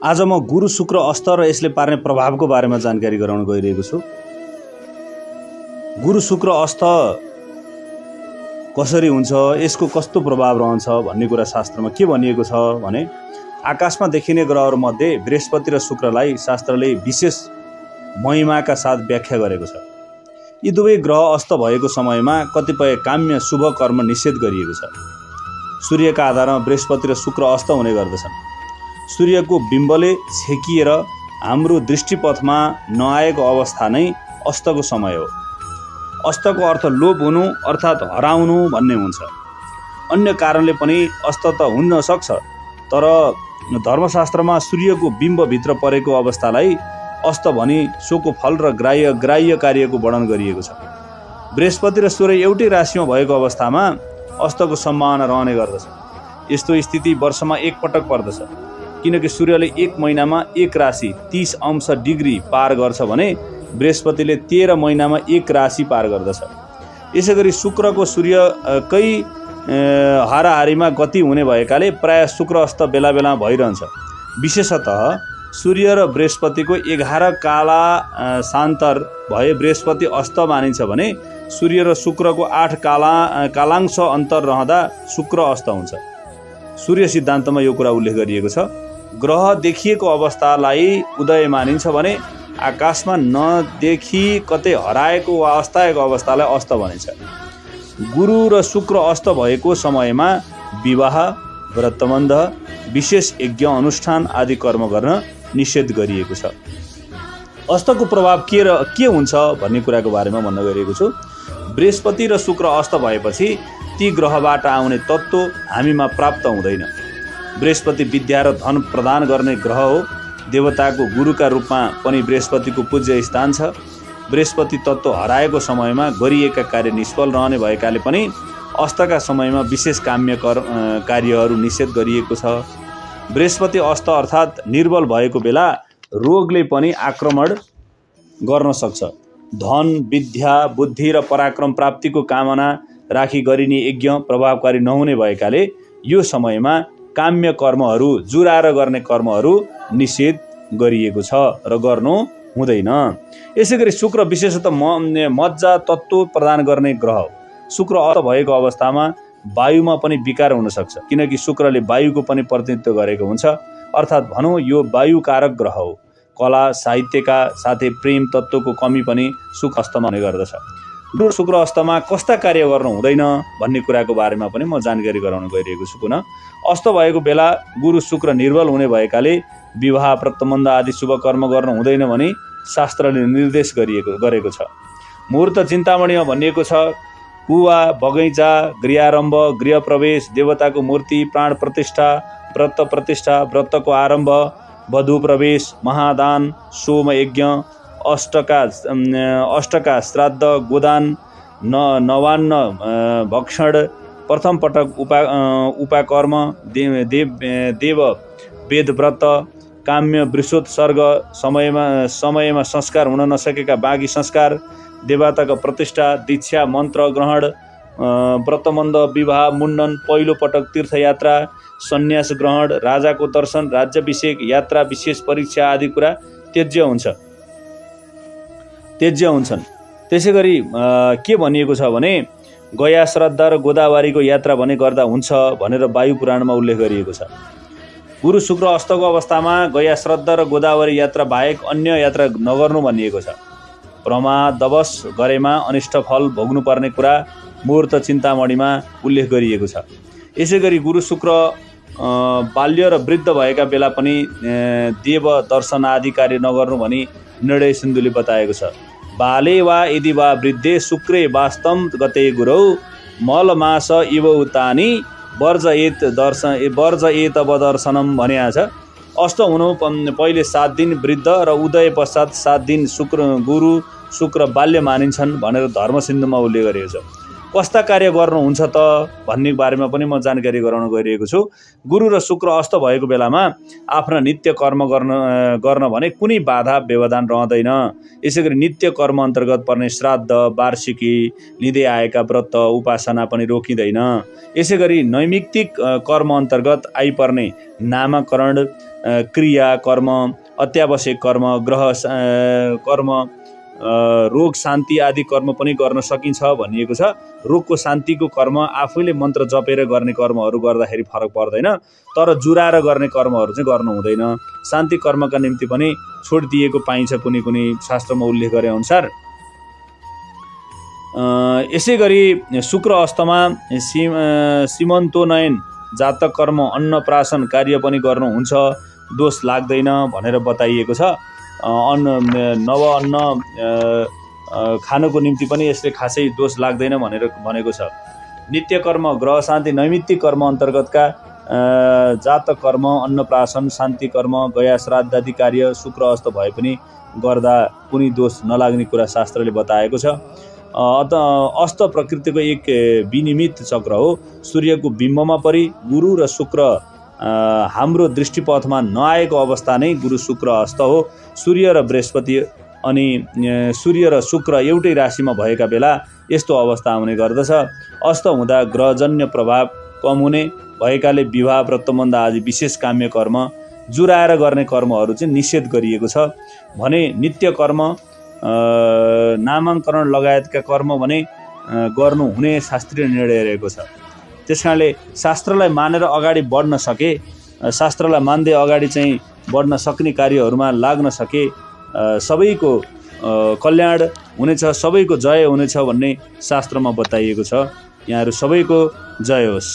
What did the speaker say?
आज म गुरु शुक्र अस्त र यसले पार्ने प्रभावको बारेमा जानकारी गराउन गइरहेको छु। गुरु शुक्र अस्त कसरी हुन्छ, यसको कस्तो प्रभाव रहन्छ भन्ने कुरा शास्त्रमा के भनिएको छ भने, आकाशमा देखिने ग्रहहरूमध्ये बृहस्पति र शुक्रलाई शास्त्रले विशेष महिमाका साथ व्याख्या गरेको छ। यी दुवै ग्रह अस्त भएको समयमा कतिपय काम्य शुभ कर्म निषेध गरिएको छ। सूर्यका आधारमा बृहस्पति र शुक्र अस्त हुने गर्दछन्। सूर्यको बिम्बले छेकिएर हाम्रो दृष्टिपथमा नआएको अवस्था नै अस्तको समय हो। अस्तको अर्थ लोप हुनु अर्थात् हराउनु भन्ने हुन्छ। अन्य कारणले पनि अस्त त हुन सक्छ, तर धर्मशास्त्रमा सूर्यको बिम्बभित्र परेको अवस्थालाई अस्त भनी सोको फल र ग्राह्य कार्यको वर्णन गरिएको छ। बृहस्पति र सूर्य एउटै राशिमा भएको अवस्थामा अस्तको सम्भावना रहने गर्दछ। यस्तो स्थिति वर्षमा एक पटक पर्दछ, किनकि सूर्यले एक महिनामा एक राशि 30 अंश डिग्री पार गर्छ भने बृहस्पतिले 13 महिनामा एक राशि पार गर्दछ। यसैगरी शुक्रको सूर्यकै हाराहारीमा गति हुने भएकाले प्राय शुक्र अस्त बेला बेला भइरहन्छ। विशेषतः सूर्य र बृहस्पतिको 11 काला सान्तर भए बृहस्पति अस्त मानिन्छ भने सूर्य र शुक्रको 8 कालांश अन्तर रहँदा शुक्र अस्त हुन्छ। सूर्य सिद्धान्तमा यो कुरा उल्लेख गरिएको छ। ग्रह देखिएको अवस्थालाई उदय मानिन्छ भने आकाशमा नदेखि कतै हराएको वा अस्ताएको अवस्थालाई अस्त भनिन्छ। गुरु र शुक्र अस्त भएको समयमा विवाह, व्रतबन्ध, विशेष यज्ञ अनुष्ठान आदि कर्म गर्न निषेध गरिएको छ। अस्तको प्रभाव के हुन्छ भन्ने कुराको बारेमा भन्न गइरहेको छु। बृहस्पति र शुक्र अस्त भएपछि ती ग्रहबाट आउने तत्त्व हामीमा प्राप्त हुँदैन। बृहस्पति विद्या र धन प्रदान गर्ने ग्रह हो। देवताको गुरुका रूपमा पनि बृहस्पतिको पूज्य स्थान छ। बृहस्पति तत्त्व हराएको समयमा गरिएका कार्य निष्फल रहने भएकाले पनि अस्तका समयमा विशेष काम्य कार्यहरू निषेध गरिएको छ। बृहस्पति अस्त अर्थात् निर्बल भएको बेला रोगले पनि आक्रमण गर्न सक्छ। धन, विद्या, बुद्धि र पराक्रम प्राप्तिको कामना राखी गरिने यज्ञ प्रभावकारी नहुने भएकाले यो समयमा काम्य कर्महरू, जुराएर गर्ने कर्महरू निषेध गरिएको छ र गर्नु हुँदैन। यसैगरी शुक्र विशेषतः मज्जा तत्त्व प्रदान गर्ने ग्रह हो। शुक्र अस्त भएको अवस्थामा वायुमा पनि विकार हुन सक्छ, किनकि शुक्रले वायुको पनि प्रतिनिधित्व गरेको हुन्छ। अर्थात् भनौँ यो वायुकारक ग्रह हो। कला साहित्यका साथै प्रेम तत्त्वको कमी पनि शुक्र अस्तमा हुने गर्दछ। गुरु शुक्र अस्तमा कस्ता कार्य गर्नु हुँदैन भन्ने कुराको बारेमा पनि म जानकारी गराउन गइरहेको छु। पुनः अस्त भएको बेला गुरु शुक्र निर्बल हुने भएकाले विवाह, व्रतबन्ध आदि शुभ कर्म गर्नु हुँदैन भनी शास्त्रले निर्देश गरेको छ। मुहूर्त चिन्तामणिमा भनिएको छ, कुवा, बगैँचा, गृहारम्भ, गृह प्रवेश, देवताको मूर्ति, प्राण प्रतिष्ठा, व्रत प्रतिष्ठा, व्रतको आरम्भ, वधु प्रवेश, महादान, सोम यज्ञ, अष्टका श्राद्ध, गोदान, नवान्न भक्षण, प्रथम पटक उपाकर्म, देव वेद व्रत, काम्य वृषोत्सर्ग, समयमा संस्कार हुन नसकेका बाँकी संस्कार, देवताको प्रतिष्ठा, दीक्षा, मन्त्र ग्रहण, व्रतबन्ध, विवाह, मुण्डन, पहिलो पटक तीर्थयात्रा, सन्यास ग्रहण, राजाको दर्शन, राज्याभिषेक, यात्रा, विशेष परीक्षा आदि कुरा त्यज्य हुन्छन्। त्यसै गरी के भनिएको छ भने, गया श्रद्धा र गोदावरीको यात्रा भने गर्दा हुन्छ भनेर वायु पुराणमा उल्लेख गरिएको छ। गुरु शुक्र अस्तको अवस्थामा गया श्रद्धा र गोदावरी यात्रा बाहेक अन्य यात्रा नगर्नु भनिएको छ। प्रमादवश गरेमा अनिष्ट फल भोग्नुपर्ने कुरा मुहूर्त चिन्तामणिमा उल्लेख गरिएको छ। यसै गरी गुरु शुक्र बाल्य र वृद्ध भएका बेला पनि देव दर्शन आदि कार्य नगर्नु भनी निर्णय सिन्धुले बताएको छ। बाले वा यदि वा वृद्धे शुक्रे वास्तम गते गुरौ मल मास इव उतानी वर्जयेत दर्शनम भनेको छ। अस्त हुनु पहिले 7 दिन वृद्ध र उदय पश्चात 7 दिन गुरु शुक्र बाल्य मानिन्छन् भनेर धर्म सिन्धुमा उल्लेख गरिएको छ। कस्ता कार्य गर्नुहुन्छ त भन्ने बारेमा पनि म जानकारी गराउन गइरहेको छु। गुरु र शुक्र अस्त भएको बेलामा आफ्ना नित्य कर्म गर्न भने कुनै बाधा व्यवधान रहँदैन। यसैगरी नित्य कर्म अन्तर्गत पर्ने श्राद्ध, वार्षिकी, लिँदै आएका व्रत, उपासना पनि रोकिँदैन। यसैगरी नैमित्तिक कर्म अन्तर्गत आइपर्ने नामकरण, क्रिया कर्म, अत्यावश्यक कर्म, ग्रह कर्म, रोग शान्ति आदि कर्म पनि गर्न सकिन्छ भनिएको छ। रोगको शान्तिको कर्म आफैले मन्त्र जपेर गर्ने कर्महरू गर्दाखेरि फरक पर्दैन, तर जुराएर गर्ने कर्महरू चाहिँ गर्नु हुँदैन। शान्ति कर्मका निम्ति पनि छोड दिएको पाइन्छ कुनै कुनै शास्त्रमा उल्लेख गरे अनुसार। यसै गरी शुक्र अस्तमा सीमन्तोन्नयन, जातक कर्म, अन्नप्राशन कार्य पनि गर्नुहुन्छ, दोष लाग्दैन भनेर बताइएको छ। नव अन्न खानको निम्ति पनि यसले खासै दोष लाग्दैन भनेर भनेको छ। नित्य कर्म, ग्रह शान्ति, नैमित्तिक कर्म अन्तर्गतका जातक कर्म, अन्नप्राशन, शान्ति कर्म, गया श्राद्ध आदि कार्य शुक्र अस्त भए पनि गर्दा कुनै दोष नलाग्ने कुरा शास्त्रले बताएको छ। अस्त प्रकृतिको एक विनिमित चक्र हो। सूर्यको बिम्बमा परि गुरु र शुक्र हाम्रो दृष्टिपथमा नआएको अवस्था नै गुरु शुक्र अस्त हो। सूर्य र बृहस्पति अनि सूर्य र शुक्र एउटै राशिमा भएका बेला यस्तो अवस्था आउने गर्दछ। अस्त हुँदा ग्रहजन्य प्रभाव कम हुने भएकाले विवाह, व्रतबन्ध आदि विशेष काम्य कर्म, जुराएर गर्ने कर्महरू चाहिँ निषेध गरिएको छ भने नित्य कर्म, नामाङ्करण लगायतका कर्म भने गर्नु हुने शास्त्रीय निर्णय रहेको छ। त्यसकारणले शास्त्रलाई मानेर अगाडि बढ्न सके, शास्त्रलाई मान्दै अगाडि चाहिँ बढ्न सक्ने कार्यहरूमा लाग्न सके सबैको कल्याण हुनेछ, सबैको जय हुनेछ भन्ने शास्त्रमा बताइएको छ। यहाँहरू सबैको जय होस्।